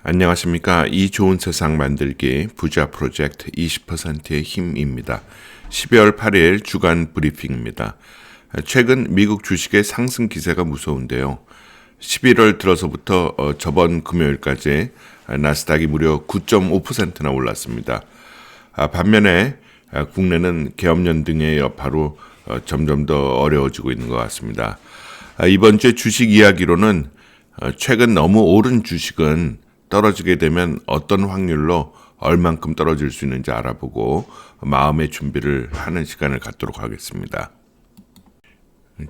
안녕하십니까. 이 좋은 세상 만들기 부자 프로젝트 20%의 힘입니다. 12월 8일 주간 브리핑입니다. 최근 미국 주식의 상승 기세가 무서운데요. 11월 들어서부터 저번 금요일까지 나스닥이 무려 9.5%나 올랐습니다. 반면에 국내는 계엄령 등의 여파로 점점 더 어려워지고 있는 것 같습니다. 이번 주에 주식 이야기로는 최근 너무 오른 주식은 떨어지게 되면 어떤 확률로 얼만큼 떨어질 수 있는지 알아보고 마음의 준비를 하는 시간을 갖도록 하겠습니다.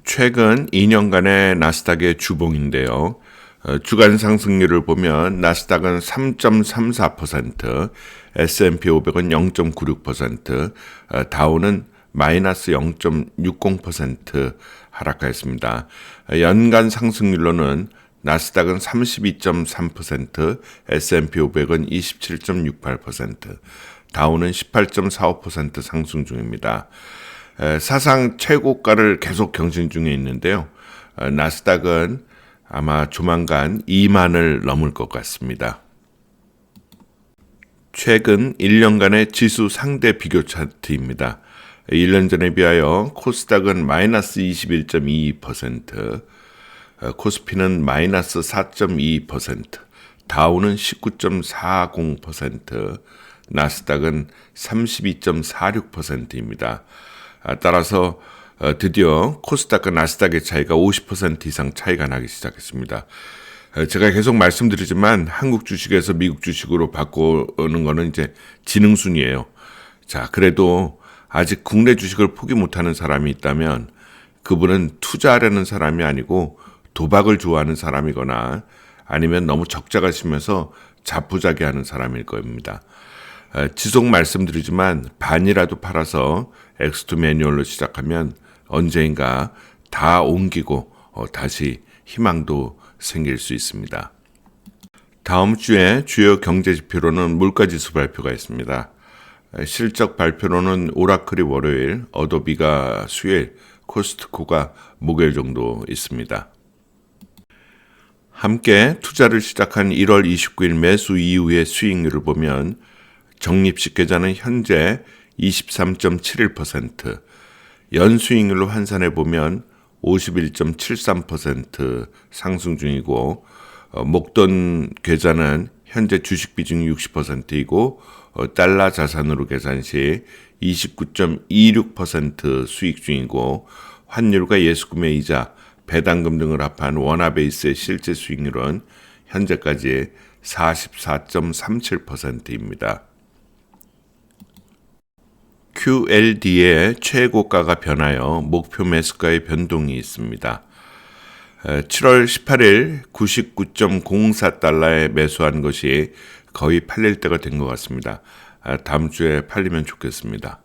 최근 2년간의 나스닥의 주봉인데요. 주간 상승률을 보면 나스닥은 3.34%, S&P 500은 0.96%, 다우는 마이너스 0.60% 하락하였습니다. 연간 상승률로는 나스닥은 32.3%, S&P 500은 27.68%, 다우는 18.45% 상승 중입니다. 사상 최고가를 계속 경신 중에 있는데요. 나스닥은 아마 조만간 2만을 넘을 것 같습니다. 최근 1년간의 지수 상대 비교 차트입니다. 1년 전에 비하여 코스닥은 마이너스 21.22%, 코스피는 마이너스 4.22%, 다우는 19.40%, 나스닥은 32.46%입니다. 따라서 드디어 코스닥과 나스닥의 차이가 50% 이상 차이가 나기 시작했습니다. 제가 계속 말씀드리지만 한국 주식에서 미국 주식으로 바꾸는 거는 이제 지능순이에요. 자, 그래도 아직 국내 주식을 포기 못하는 사람이 있다면 그분은 투자하려는 사람이 아니고 도박을 좋아하는 사람이거나 아니면 너무 적자가 심해서 자포자기하는 사람일 겁니다. 지속 말씀드리지만 반이라도 팔아서 엑스투 매뉴얼로 시작하면 언젠가 다 옮기고 다시 희망도 생길 수 있습니다. 다음 주에 주요 경제지표로는 물가지수 발표가 있습니다. 실적 발표로는 오라클이 월요일, 어도비가 수요일, 코스트코가 목요일 정도 있습니다. 함께 투자를 시작한 1월 29일 매수 이후의 수익률을 보면 적립식 계좌는 현재 23.71%, 연수익률로 환산해 보면 51.73% 상승 중이고 목돈 계좌는 현재 주식 비중이 60%이고 달러 자산으로 계산 시 29.26% 수익 중이고 환율과 예수금의 이자, 배당금 등을 합한 원화베이스의 실제 수익률은 현재까지 44.37%입니다. QLD의 최고가가 변하여 목표 매수가의 변동이 있습니다. 7월 18일 99.04달러에 매수한 것이 거의 팔릴 때가 된 것 같습니다. 다음 주에 팔리면 좋겠습니다.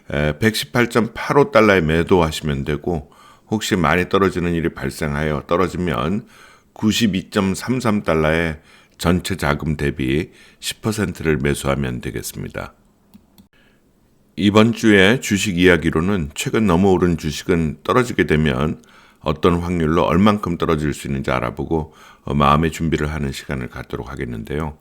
118.85달러에 매도하시면 되고 혹시 많이 떨어지는 일이 발생하여 떨어지면 92.33달러에 전체 자금 대비 10%를 매수하면 되겠습니다. 이번 주에 주식 이야기로는 최근 너무 오른 주식은 떨어지게 되면 어떤 확률로 얼만큼 떨어질 수 있는지 알아보고 마음의 준비를 하는 시간을 갖도록 하겠는데요.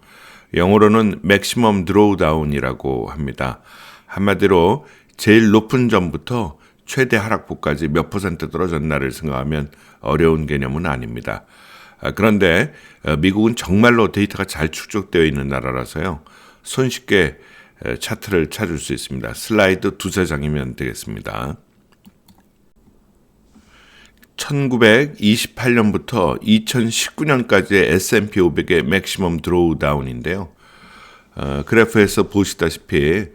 영어로는 maximum drawdown이라고 합니다. 한마디로 제일 높은 점부터 최대 하락폭까지 몇 퍼센트 떨어졌나를 생각하면 어려운 개념은 아닙니다. 그런데 미국은 정말로 데이터가 잘 축적되어 있는 나라라서요. 손쉽게 차트를 찾을 수 있습니다. 슬라이드 두세 장이면 되겠습니다. 1928년부터 2019년까지의 S&P 500의 맥시멈 드로우다운인데요. 그래프에서 보시다시피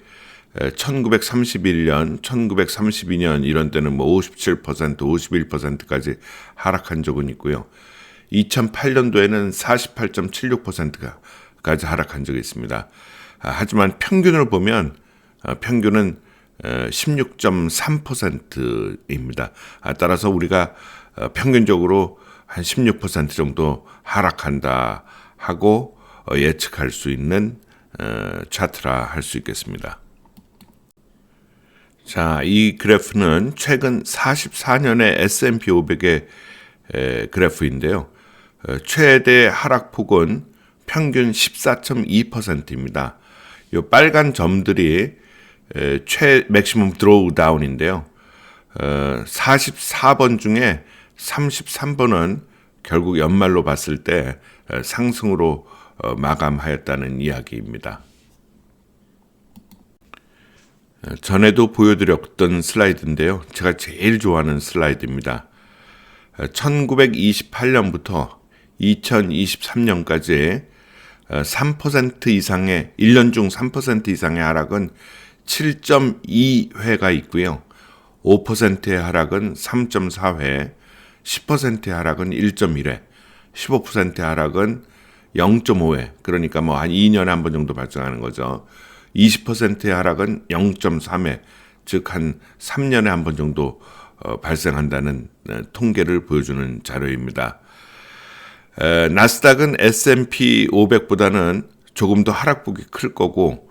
1931년, 1932년 이런 때는 57%, 51%까지 하락한 적은 있고요. 2008년도에는 48.76%까지 하락한 적이 있습니다. 하지만 평균을 보면 평균은 16.3%입니다. 따라서 우리가 평균적으로 한 16% 정도 하락한다 하고 예측할 수 있는 차트라 할 수 있겠습니다. 자, 이 그래프는 최근 44년의 S&P 500의 그래프인데요. 최대 하락폭은 평균 14.2%입니다. 이 빨간 점들이 맥시멈 드로우다운인데요. 44번 중에 33번은 결국 연말로 봤을 때 상승으로 마감하였다는 이야기입니다. 전에도 보여드렸던 슬라이드인데요. 제가 제일 좋아하는 슬라이드입니다. 1928년부터 2023년까지 3% 이상의 1년 중 3% 이상의 하락은 7.2회가 있고요. 5%의 하락은 3.4회, 10%의 하락은 1.1회, 15%의 하락은 0.5회, 그러니까 뭐 한 2년에 한 번 정도 발생하는 거죠. 20%의 하락은 0.3회, 즉 한 3년에 한 번 정도 발생한다는 통계를 보여주는 자료입니다. 나스닥은 S&P 500보다는 조금 더 하락폭이 클 거고,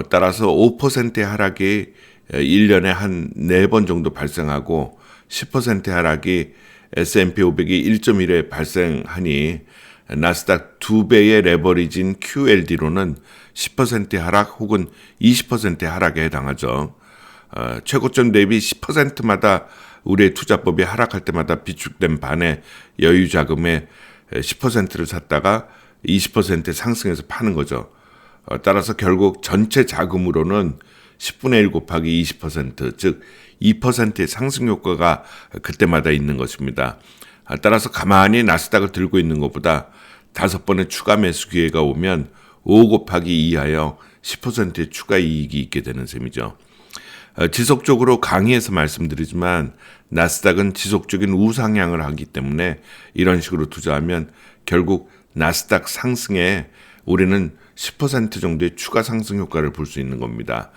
따라서 5%의 하락이 1년에 한 4번 정도 발생하고 10%의 하락이 S&P 500이 1.1회 발생하니 나스닥 2배의 레버리진 QLD로는 10%의 하락 혹은 20%의 하락에 해당하죠. 최고점 대비 10%마다 우리의 투자법이 하락할 때마다 비축된 반의 여유 자금의 10%를 샀다가 20% 상승해서 파는 거죠. 따라서 결국 전체 자금으로는 10분의 1 곱하기 20%, 즉 2%의 상승 효과가 그때마다 있는 것입니다. 따라서 가만히 나스닥을 들고 있는 것보다 5번의 추가 매수 기회가 오면 5 곱하기 2하여 10%의 추가 이익이 있게 되는 셈이죠. 지속적으로 강의에서 말씀드리지만 나스닥은 지속적인 우상향을 하기 때문에 이런 식으로 투자하면 결국 나스닥 상승에 우리는 10% 정도의 추가 상승 효과를 볼 수 있는 겁니다.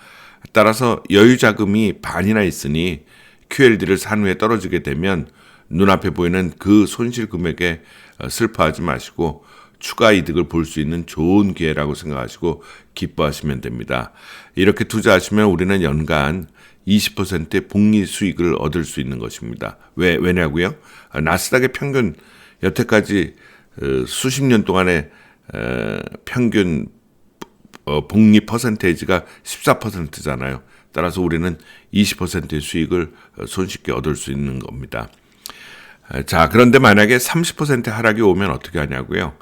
따라서 여유 자금이 반이나 있으니 QLD를 산 후에 떨어지게 되면 눈앞에 보이는 그 손실 금액에 슬퍼하지 마시고 추가 이득을 볼 수 있는 좋은 기회라고 생각하시고 기뻐하시면 됩니다. 이렇게 투자하시면 우리는 연간 20%의 복리 수익을 얻을 수 있는 것입니다. 왜냐고요? 나스닥의 평균 여태까지 수십 년 동안의 평균 복리 퍼센테이지가 14%잖아요. 따라서 우리는 20%의 수익을 손쉽게 얻을 수 있는 겁니다. 자, 그런데 만약에 30% 하락이 오면 어떻게 하냐고요?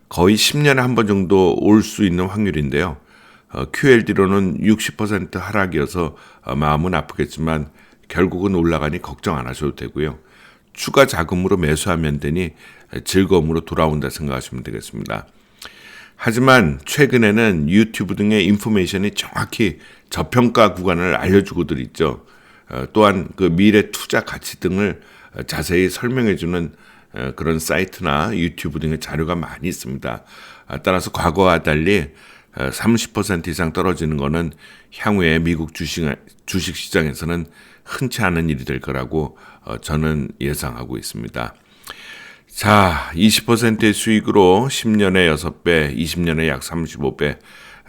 거의 10년에 한 번 정도 올 수 있는 확률인데요. QLD로는 60% 하락이어서 마음은 아프겠지만 결국은 올라가니 걱정 안 하셔도 되고요. 추가 자금으로 매수하면 되니 즐거움으로 돌아온다 생각하시면 되겠습니다. 하지만 최근에는 유튜브 등의 인포메이션이 정확히 저평가 구간을 알려주고들 있죠. 또한 그 미래 투자 가치 등을 자세히 설명해주는 그런 사이트나 유튜브 등의 자료가 많이 있습니다. 따라서 과거와 달리 30% 이상 떨어지는 것은 향후에 미국 주식 시장에서는 흔치 않은 일이 될 거라고 저는 예상하고 있습니다. 자, 20%의 수익으로 10년에 6배, 20년에 약 35배,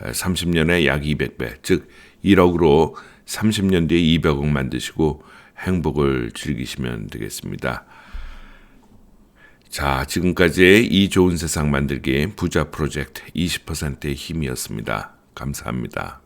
30년에 약 200배, 즉 1억으로 30년 뒤에 200억 만드시고 행복을 즐기시면 되겠습니다. 자, 지금까지 이 좋은 세상 만들기 부자 프로젝트 20%의 힘이었습니다. 감사합니다.